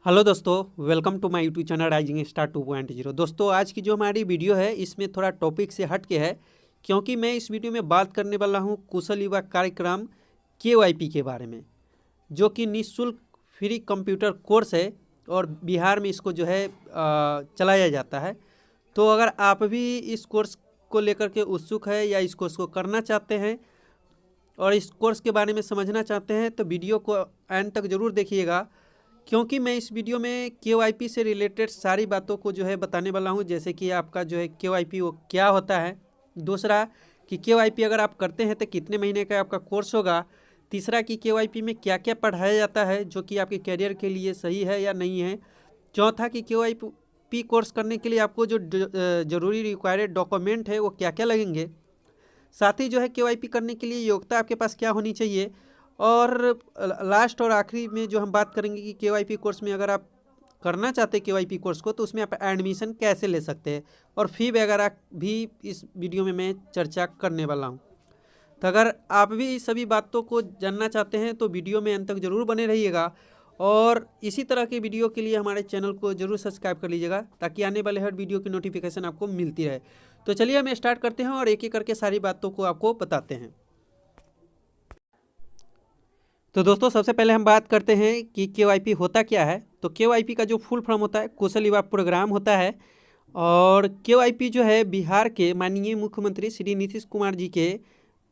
Hello दोस्तों, welcome to my YouTube channel rising star 2.0। दोस्तों, आज की जो हमारी वीडियो है इसमें थोड़ा टॉपिक से हट के है, क्योंकि मैं इस वीडियो में बात करने वाला हूं कुशल युवा कार्यक्रम KYP के बारे में, जो कि निःशुल्क फ्री कंप्यूटर कोर्स है और बिहार में इसको जो है चलाया जाता है। तो अगर आप भी इस कोर्स को लेकर के उत्सुक है या इस कोर्स को करना चाहते हैं और इस कोर्स के बारे में समझना चाहते हैं तो वीडियो को एंड तक ज़रूर देखिएगा, क्योंकि मैं इस वीडियो में KYP से रिलेटेड सारी बातों को जो है बताने वाला हूं। जैसे कि आपका जो है KYP वो क्या होता है, दूसरा कि KYP अगर आप करते हैं तो कितने महीने का आपका कोर्स होगा, तीसरा कि KYP में क्या क्या पढ़ाया जाता है जो कि आपके करियर के लिए सही है या नहीं है, चौथा कि KYP कोर्स करने के लिए आपको जो ज़रूरी रिक्वायर्ड डॉक्यूमेंट है वो क्या क्या लगेंगे, साथ ही जो है KYP करने के लिए योग्यता आपके पास क्या होनी चाहिए, और लास्ट और आखिरी में जो हम बात करेंगे कि KYP कोर्स में अगर आप करना चाहते हैं KYP कोर्स को तो उसमें आप एडमिशन कैसे ले सकते हैं, और फी वगैरह भी इस वीडियो में मैं चर्चा करने वाला हूं। तो अगर आप भी सभी बातों को जानना चाहते हैं तो वीडियो में अंत तक ज़रूर बने रहिएगा, और इसी तरह के वीडियो के लिए हमारे चैनल को ज़रूर सब्सक्राइब कर लीजिएगा ताकि आने वाले हर वीडियो की नोटिफिकेशन आपको मिलती रहे। तो चलिए हम स्टार्ट करते हैं और एक एक करके सारी बातों को आपको बताते हैं। तो दोस्तों, सबसे पहले हम बात करते हैं कि KYP होता क्या है। तो KYP का जो फुल फॉर्म होता है कुशल युवा प्रोग्राम होता है, और KYP जो है बिहार के माननीय मुख्यमंत्री श्री नीतीश कुमार जी के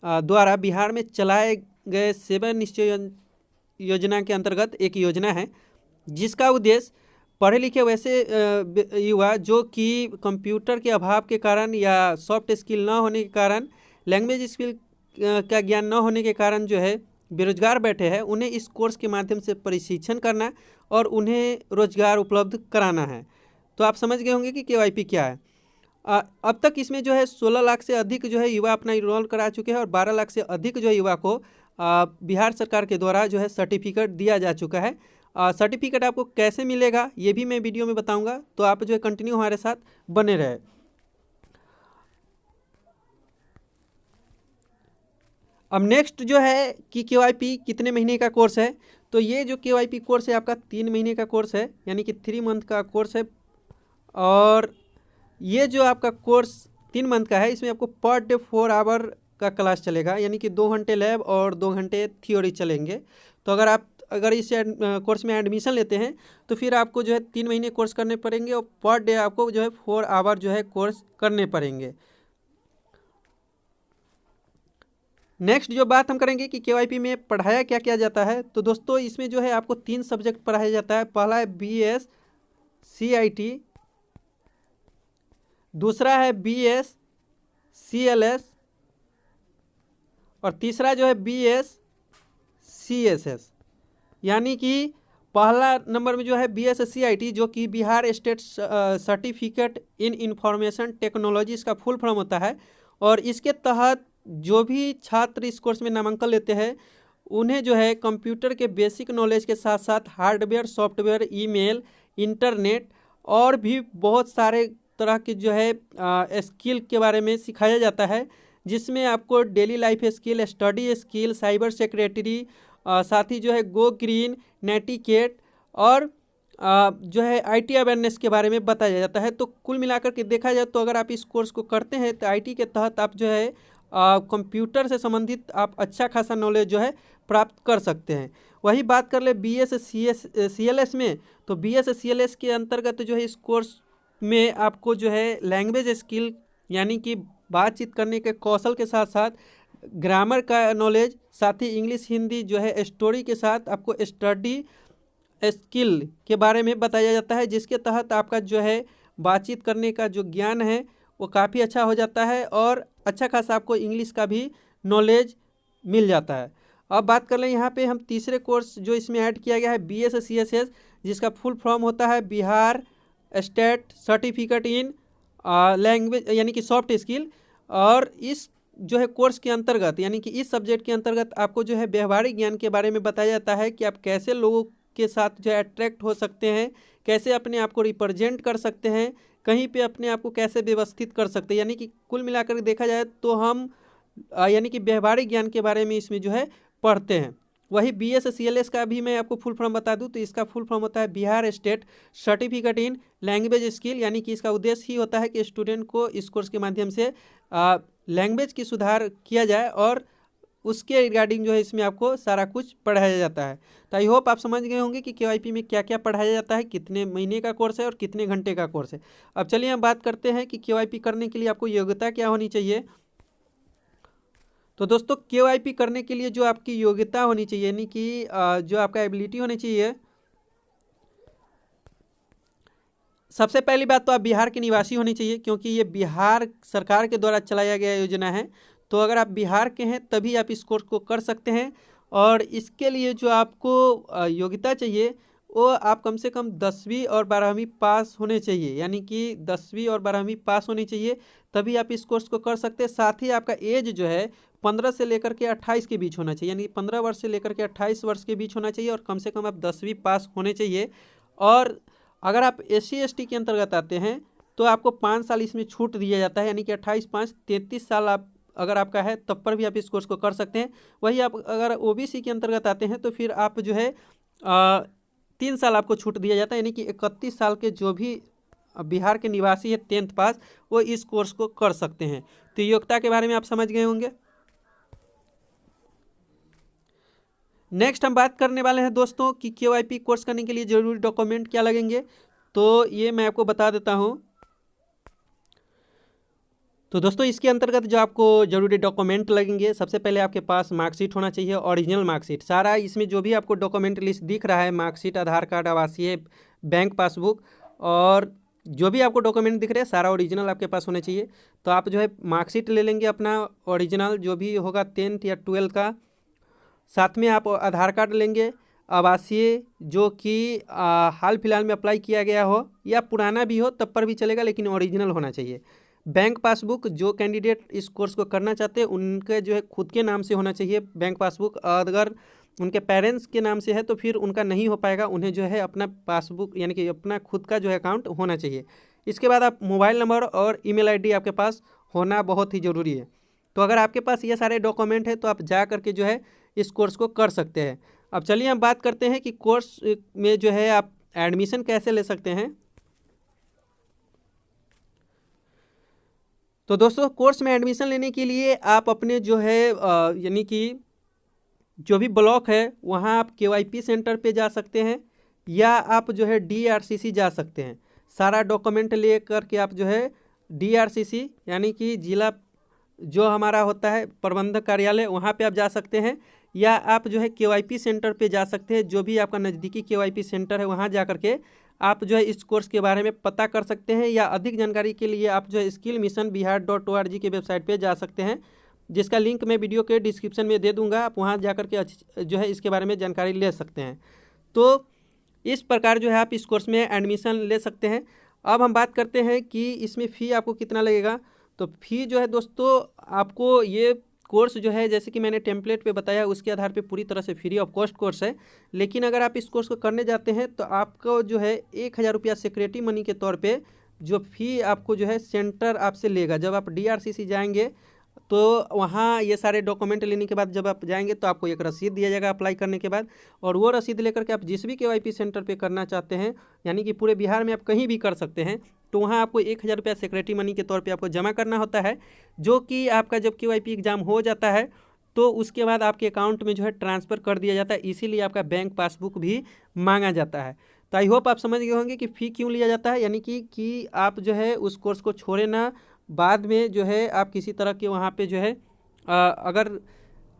द्वारा बिहार में चलाए गए 7 निश्चय योजना के अंतर्गत एक योजना है, जिसका उद्देश्य पढ़े लिखे वैसे युवा जो कि कंप्यूटर के अभाव के कारण या सॉफ्ट स्किल न होने के कारण, लैंग्वेज स्किल का ज्ञान न होने के कारण जो है बेरोजगार बैठे हैं, उन्हें इस कोर्स के माध्यम से प्रशिक्षण करना और उन्हें रोजगार उपलब्ध कराना है। तो आप समझ गए होंगे कि KYP क्या है। अब तक इसमें जो है 16 लाख से अधिक जो है युवा अपना इनरोल करा चुके हैं, और 12 लाख से अधिक जो है युवा को बिहार सरकार के द्वारा जो है सर्टिफिकेट दिया जा चुका है। सर्टिफिकेट आपको कैसे मिलेगा ये भी मैं वीडियो में बताऊंगा, तो आप जो है कंटिन्यू हमारे साथ बने रहे। अब नेक्स्ट जो है कि KYP कितने महीने का कोर्स है। तो ये जो KYP कोर्स है आपका 3 महीने का कोर्स है, यानी कि 3 मंथ का कोर्स है। और ये जो आपका कोर्स 3 मंथ का है, इसमें आपको पर डे 4 आवर का क्लास चलेगा, यानी कि 2 घंटे लैब और 2 घंटे थ्योरी चलेंगे। तो अगर इस कोर्स में एडमिशन लेते हैं तो फिर आपको जो है 3 महीने कोर्स करने पड़ेंगे, और पर डे आपको जो है 4 आवर जो है कोर्स करने पड़ेंगे। नेक्स्ट जो बात हम करेंगे कि KYP में पढ़ाया क्या क्या जाता है। तो दोस्तों, इसमें जो है आपको 3 सब्जेक्ट पढ़ाया जाता है। पहला है BS CIT, दूसरा है BS CLS, और तीसरा जो है BS CSS। यानी कि पहला नंबर में जो है BS CIT, जो कि Bihar state certificate in information technology इसका फुल फॉर्म होता है, और इसके तहत जो भी छात्र इस कोर्स में नामांकन लेते हैं उन्हें जो है कंप्यूटर के बेसिक नॉलेज के साथ साथ हार्डवेयर, सॉफ्टवेयर, ईमेल, इंटरनेट और भी बहुत सारे तरह के जो है स्किल के बारे में सिखाया जाता है, जिसमें आपको daily life skill, study skill, cyber security, साथ ही जो है गो ग्रीन, नेटिकेट और जो है IT अवेयरनेस के बारे में बताया जाता है। तो कुल मिलाकर के देखा जाए तो अगर आप इस कोर्स को करते हैं तो IT के तहत आप जो है कंप्यूटर से संबंधित आप अच्छा खासा नॉलेज जो है प्राप्त कर सकते हैं। वही बात कर ले BS CLS में, तो BS CLS के अंतर्गत जो है इस कोर्स में आपको जो है लैंग्वेज स्किल, यानी कि बातचीत करने के कौशल के साथ साथ ग्रामर का नॉलेज, साथ ही इंग्लिश हिंदी जो है स्टोरी के साथ आपको स्टडी स्किल के बारे में बताया जाता है, जिसके तहत आपका जो है बातचीत करने का जो ज्ञान है वो काफ़ी अच्छा हो जाता है, और अच्छा खासा आपको इंग्लिश का भी नॉलेज मिल जाता है। अब बात कर लें यहाँ पे हम तीसरे कोर्स जो इसमें ऐड किया गया है BS CSS, जिसका फुल फॉर्म होता है Bihar state certificate in language, यानी कि सॉफ्ट स्किल। और इस जो है कोर्स के अंतर्गत, यानी कि इस सब्जेक्ट के अंतर्गत आपको जो है व्यवहारिक ज्ञान के बारे में बताया जाता है कि आप कैसे लोगों के साथ जो है अट्रैक्ट हो सकते हैं, कैसे अपने आप को रिप्रेजेंट कर सकते हैं, कहीं पे अपने आप को कैसे व्यवस्थित कर सकते हैं। यानी कि कुल मिलाकर देखा जाए तो हम यानी कि व्यवहारिक ज्ञान के बारे में इसमें जो है पढ़ते हैं। वही BSCLS का भी मैं आपको फुल फॉर्म बता दूं तो इसका फुल फॉर्म होता है Bihar state certificate in language skill, यानी कि इसका उद्देश्य ही होता है कि स्टूडेंट को इस कोर्स के माध्यम से लैंग्वेज की सुधार किया जाए और उसके रिगार्डिंग जो है इसमें आपको सारा कुछ पढ़ाया जाता है। तो आई होप आप समझ गए होंगे कि KYP में क्या क्या पढ़ाया जाता है, कितने महीने का कोर्स है और कितने घंटे का कोर्स है। अब चलिए हम बात करते हैं कि KYP करने के लिए आपको योग्यता क्या होनी चाहिए। तो दोस्तों KYP करने के लिए जो आपकी योग्यता होनी चाहिए, यानी कि जो आपका एबिलिटी होनी चाहिए, सबसे पहली बात तो आप बिहार के निवासी होने चाहिए, क्योंकि ये बिहार सरकार के द्वारा चलाया गया योजना है। तो अगर आप बिहार के हैं तभी आप इस कोर्स को कर सकते हैं। और इसके लिए जो आपको योग्यता चाहिए वो आप कम से कम 10वीं और 12वीं पास होने चाहिए, यानी कि 10वीं और 12वीं पास होनी चाहिए, तभी आप इस कोर्स को कर सकते हैं। साथ ही आपका एज जो है 15 से लेकर के 28 के बीच होना चाहिए, यानी 15 वर्ष से लेकर के 28 वर्ष के बीच होना चाहिए और कम से कम आप 10वीं पास होने चाहिए। और अगर आप SC ST के अंतर्गत आते हैं तो आपको 5 साल इसमें छूट दिया जाता है, यानी कि 28 5 33 साल आप अगर आपका है तब पर भी आप इस कोर्स को कर सकते हैं। वही आप अगर OBC के अंतर्गत आते हैं तो फिर आप जो है 3 साल आपको छूट दिया जाता है, यानी कि 31 साल के जो भी बिहार के निवासी है 10th पास वो इस कोर्स को कर सकते हैं। तो योग्यता के बारे में आप समझ गए होंगे। नेक्स्ट हम बात करने वाले हैं दोस्तों कि KYP कोर्स करने के लिए जरूरी डॉक्यूमेंट क्या लगेंगे, तो ये मैं आपको बता देता हूँ। तो दोस्तों इसके अंतर्गत जो आपको जरूरी डॉक्यूमेंट लगेंगे, सबसे पहले आपके पास मार्कशीट होना चाहिए, ओरिजिनल मार्कशीट। सारा इसमें जो भी आपको डॉक्यूमेंट लिस्ट दिख रहा है, मार्कशीट, आधार कार्ड, आवासीय, बैंक पासबुक और जो भी आपको डॉक्यूमेंट दिख रहे हैं सारा ओरिजिनल आपके पास होना चाहिए। तो आप जो है मार्कशीट ले लेंगे अपना ओरिजिनल जो भी होगा 10th या 12th का। साथ में आप आधार कार्ड लेंगे, आवासीय जो कि हाल फिलहाल में अप्लाई किया गया हो या पुराना भी हो तब पर भी चलेगा, लेकिन ओरिजिनल होना चाहिए। बैंक पासबुक, जो कैंडिडेट इस कोर्स को करना चाहते हैं उनके जो है खुद के नाम से होना चाहिए बैंक पासबुक। अगर उनके पेरेंट्स के नाम से है तो फिर उनका नहीं हो पाएगा, उन्हें जो है अपना पासबुक यानी कि अपना खुद का जो है अकाउंट होना चाहिए। इसके बाद आप मोबाइल नंबर और ईमेल आईडी आपके पास होना बहुत ही ज़रूरी है। तो अगर आपके पास ये सारे डॉक्यूमेंट है तो आप जा करके जो है इस कोर्स को कर सकते हैं। अब चलिए हम बात करते हैं कि कोर्स में जो है आप एडमिशन कैसे ले सकते हैं। तो दोस्तों कोर्स में एडमिशन लेने के लिए आप अपने जो है यानी कि जो भी ब्लॉक है वहाँ आप KYP सेंटर पे जा सकते हैं या आप जो है DRCC जा सकते हैं। सारा डॉक्यूमेंट ले करके आप जो है DRCC यानी कि जिला जो हमारा होता है प्रबंधक कार्यालय वहाँ पे आप जा सकते हैं, या आप जो है KYP सेंटर पे जा सकते हैं। जो भी आपका नज़दीकी KYP सेंटर है वहाँ जा करके आप जो है इस कोर्स के बारे में पता कर सकते हैं, या अधिक जानकारी के लिए आप जो है skillmissionbihar.org के वेबसाइट पे जा सकते हैं, जिसका लिंक मैं वीडियो के डिस्क्रिप्शन में दे दूंगा। आप वहाँ जा करके जो है इसके बारे में जानकारी ले सकते हैं। तो इस प्रकार जो है आप इस कोर्स में एडमिशन ले सकते हैं। अब हम बात करते हैं कि इसमें फ़ी आपको कितना लगेगा। तो फ़ी जो है दोस्तों आपको ये कोर्स जो है जैसे कि मैंने टेम्पलेट पे बताया उसके आधार पे पूरी तरह से फ्री ऑफ कॉस्ट कोर्स है। लेकिन अगर आप इस कोर्स को करने जाते हैं तो आपको जो है 1000 रुपया सिक्योरिटी मनी के तौर पे जो फ़ी आपको जो है सेंटर आपसे लेगा। जब आप DRCC जाएंगे तो वहाँ ये सारे डॉक्यूमेंट लेने के बाद जब आप जाएंगे तो आपको एक रसीद दिया जाएगा अप्लाई करने के बाद, और वो रसीद लेकर के आप जिस भी KYP सेंटर पे करना चाहते हैं, यानी कि पूरे बिहार में आप कहीं भी कर सकते हैं, तो वहाँ आपको 1000 रुपया सिक्योरिटी मनी के तौर पे आपको जमा करना होता है, जो कि आपका जब KYP एग्ज़ाम हो जाता है तो उसके बाद आपके अकाउंट में जो है ट्रांसफ़र कर दिया जाता है। इसीलिए आपका बैंक पासबुक भी मांगा जाता है। तो आई होप आप समझ गए होंगे कि फ़ी क्यों लिया जाता है, यानी कि आप जो है उस कोर्स को छोड़े ना, बाद में जो है आप किसी तरह के वहाँ पे जो है अगर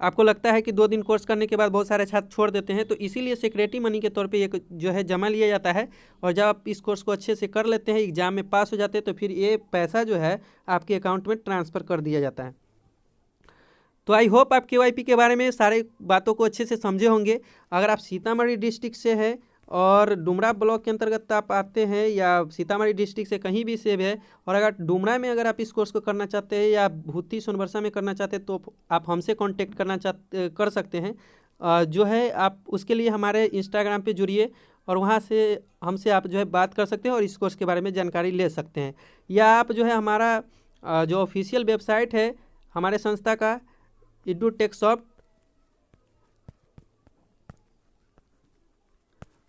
आपको लगता है कि 2 दिन कोर्स करने के बाद बहुत सारे छात्र छोड़ देते हैं, तो इसीलिए सिक्योरिटी मनी के तौर पे एक जो है जमा लिया जाता है। और जब आप इस कोर्स को अच्छे से कर लेते हैं, एग्ज़ाम में पास हो जाते हैं, तो फिर ये पैसा जो है आपके अकाउंट में ट्रांसफ़र कर दिया जाता है। तो आई होप आप KYP के बारे में सारे बातों को अच्छे से समझे होंगे। अगर आप सीतामढ़ी डिस्ट्रिक्ट से हैं और डुमरा ब्लॉक के अंतर्गत आप आते हैं या सीतामढ़ी डिस्ट्रिक्ट से कहीं भी से है, और अगर डुमरा में अगर आप इस कोर्स को करना चाहते हैं या भूती सोनबरसा में करना चाहते हैं, तो आप हमसे कांटेक्ट कर सकते हैं। जो है आप उसके लिए हमारे इंस्टाग्राम पे जुड़िए और वहाँ से हमसे आप जो है बात कर सकते हैं और इस कोर्स के बारे में जानकारी ले सकते हैं। या आप जो है हमारा जो ऑफिशियल वेबसाइट है हमारे संस्था का EDUTechSoft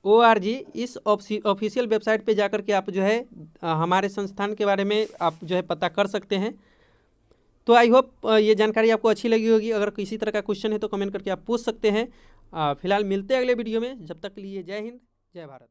ORG इस ऑफिशियल वेबसाइट पे जाकर के आप जो है हमारे संस्थान के बारे में आप जो है पता कर सकते हैं। तो आई होप ये जानकारी आपको अच्छी लगी होगी। अगर किसी तरह का क्वेश्चन है तो कमेंट करके आप पूछ सकते हैं। फिलहाल मिलते हैं अगले वीडियो में, जब तक के लिए जय हिंद जय भारत।